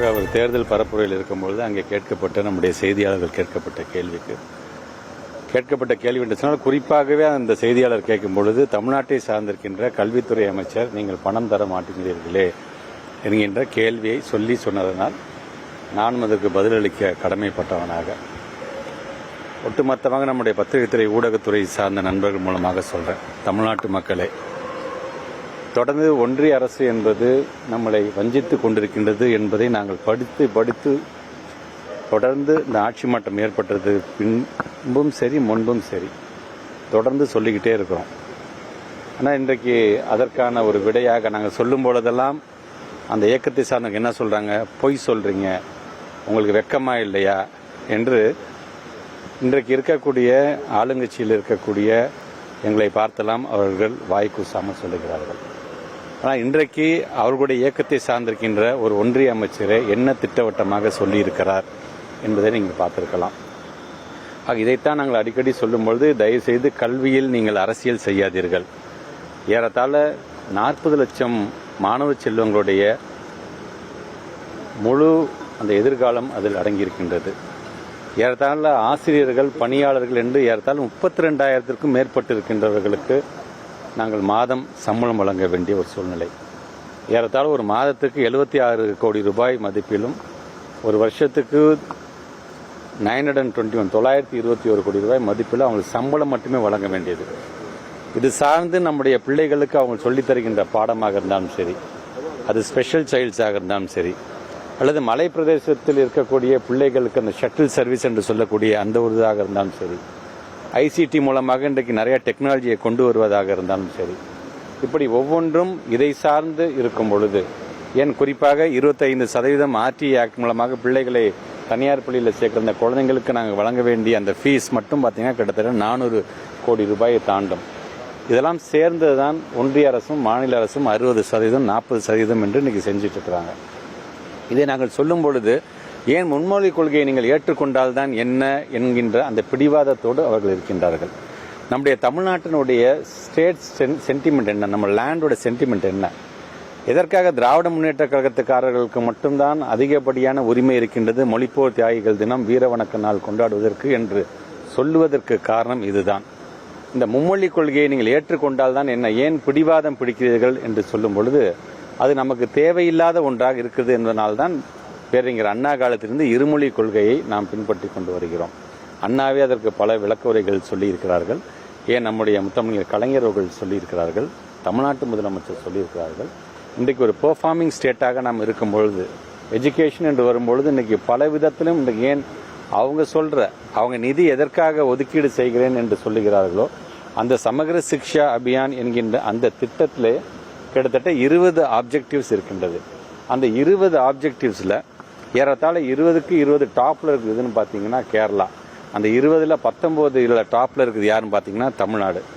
குறிப்பாக அவர் தேர்தல் பரப்புரையில் இருக்கும்பொழுது அங்கே கேட்கப்பட்ட நம்முடைய செய்தியாளர்கள் கேட்கப்பட்ட கேள்வி என்று சொன்னால், குறிப்பாகவே அந்த செய்தியாளர் கேட்கும் பொழுது தமிழ்நாட்டை சார்ந்திருக்கின்ற கல்வித்துறை அமைச்சர் நீங்கள் பணம் தர மாட்டேங்கிறீர்களே என்கின்ற கேள்வியை சொன்னதனால் நானும் அதற்கு பதிலளிக்க கடமைப்பட்டவனாக ஒட்டுமொத்தமாக நம்முடைய பத்திரிகைத்துறை ஊடகத்துறை சார்ந்த நண்பர்கள் மூலமாக சொல்கிறேன். தமிழ்நாட்டு மக்களே, தொடர்ந்து ஒன்றிய அரசு என்பது நம்மளை வஞ்சித்து கொண்டிருக்கின்றது என்பதை நாங்கள் படித்து தொடர்ந்து இந்த ஆட்சி மாற்றம் ஏற்பட்டது பின்பும் சரி முன்பும் சரி தொடர்ந்து சொல்லிக்கிட்டே இருக்கிறோம். ஆனால் இன்றைக்கு அதற்கான ஒரு விடையாக நாங்கள் சொல்லும் பொழுதெல்லாம் அந்த இயக்கத்தை சார்ந்தவங்க என்ன சொல்கிறாங்க, பொய் சொல்கிறீங்க, உங்களுக்கு வெக்கமா இல்லையா என்று இன்றைக்கு இருக்கக்கூடிய ஆளுங்கட்சியில் இருக்கக்கூடிய எங்களை பார்த்தெல்லாம் அவர்கள் வாய்க்கூசாமல் சொல்லுகிறார்கள். ஆனால் இன்றைக்கு அவர்களுடைய இயக்கத்தை சார்ந்திருக்கின்ற ஒரு ஒன்றிய அமைச்சரை என்ன திட்டவட்டமாக சொல்லியிருக்கிறார் என்பதை நீங்கள் பார்த்திருக்கலாம். இதைத்தான் நாங்கள் அடிக்கடி சொல்லும்பொழுது, தயவுசெய்து கல்வியில் நீங்கள் அரசியல் செய்யாதீர்கள். ஏறத்தாழ 40 லட்சம் மாணவ செல்வங்களுடைய முழு அந்த எதிர்காலம் அதில் அடங்கியிருக்கின்றது. ஏறத்தாழ ஆசிரியர்கள், பணியாளர்கள் என்று ஏறத்தாழ 32,000க்கும் மேற்பட்டு இருக்கின்றவர்களுக்கு நாங்கள் மாதம் சம்பளம் வழங்க வேண்டிய ஒரு சூழ்நிலை. ஏறத்தாழ ஒரு மாதத்துக்கு 76 கோடி ரூபாய் மதிப்பிலும், ஒரு வருஷத்துக்கு 921 கோடி ரூபாய் மதிப்பில் அவங்களுக்கு சம்பளம் மட்டுமே வழங்க வேண்டியது. இது சார்ந்து நம்முடைய பிள்ளைகளுக்கு அவங்க சொல்லித் தருகின்ற பாடமாக இருந்தாலும் சரி, அது ஸ்பெஷல் சைல்ட்ஸாக இருந்தாலும் சரி, அல்லது மலை பிரதேசத்தில் இருக்கக்கூடிய பிள்ளைகளுக்கு அந்த ஷட்டில் சர்வீஸ் என்று சொல்லக்கூடிய அந்த ஒரு இதாக இருந்தாலும் சரி, ஐசிடி மூலமாக இன்றைக்கு நிறைய டெக்னாலஜியை கொண்டு வருவதாக இருந்தாலும் சரி, இப்படி ஒவ்வொன்றும் இதை சார்ந்து இருக்கும் பொழுது, ஏன் குறிப்பாக 25% RTI ஆக்ட் மூலமாக பிள்ளைகளை தனியார் பள்ளியில் சேர்க்கிற அந்த குழந்தைங்களுக்கு நாங்கள் வழங்க வேண்டிய அந்த ஃபீஸ் மட்டும் பார்த்தீங்கன்னா கிட்டத்தட்ட 400 கோடி ரூபாயை தாண்டும். இதெல்லாம் சேர்ந்தது தான் ஒன்றிய அரசும் மாநில அரசும் 60%, 40% என்று இன்னைக்கு செஞ்சுட்டு இருக்கிறாங்க. இதை நாங்கள் சொல்லும் பொழுது, ஏன் முன்மொழி கொள்கையை நீங்கள் ஏற்றுக்கொண்டால்தான் என்ன என்கின்ற அந்த பிடிவாதத்தோடு அவர்கள் இருக்கின்றார்கள். நம்முடைய தமிழ்நாட்டினுடைய ஸ்டேட் சென்டிமெண்ட் என்ன, நம்ம லேண்டோட சென்டிமெண்ட் என்ன, எதற்காக திராவிட முன்னேற்ற கழகத்துக்காரர்களுக்கு மட்டும்தான் அதிகப்படியான உரிமை இருக்கின்றது மொழிப்போர் தியாகிகள் தினம், வீர வணக்க நாள் கொண்டாடுவதற்கு என்று சொல்லுவதற்கு காரணம் இதுதான். இந்த மும்மொழி கொள்கையை நீங்கள் ஏற்றுக்கொண்டால்தான் என்ன, ஏன் பிடிவாதம் பிடிக்கிறீர்கள் என்று சொல்லும் பொழுது, அது நமக்கு தேவையில்லாத ஒன்றாக இருக்கிறது என்பதனால்தான் பேரறிஞர் அண்ணா காலத்திலிருந்து இருமொழி கொள்கையை நாம் பின்பற்றி கொண்டு வருகிறோம். அண்ணாவே அதற்கு பல விளக்க உரைகள் சொல்லியிருக்கிறார்கள். ஏன் நம்முடைய முத்தமிழர் கலைஞர் அவர்கள் சொல்லியிருக்கிறார்கள், தமிழ்நாட்டு முதலமைச்சர் சொல்லியிருக்கிறார்கள். இன்றைக்கு ஒரு பெர்ஃபார்மிங் ஸ்டேட்டாக நாம் இருக்கும் பொழுது, எஜுகேஷன் என்று வரும்பொழுது இன்றைக்கு பல விதத்திலும் இன்றைக்கு ஏன் அவங்க நிதி எதற்காக ஒதுக்கீடு செய்கிறேன் என்று சொல்லுகிறார்களோ, அந்த சமகர சிக்ஷா அபியான் என்கின்ற அந்த திட்டத்திலே கிட்டத்தட்ட 20 ஆப்ஜெக்டிவ்ஸ் இருக்கின்றது. அந்த 20 ஆப்ஜெக்டிவ்ஸில் ஏறத்தாழ 20க்கு 20 டாப்ல இருக்குதுன்னு பார்த்தீங்கன்னா கேரளா, அந்த 20ல் 19 டாப்ல இருக்குது யாருன்னு பார்த்தீங்கன்னா தமிழ்நாடு.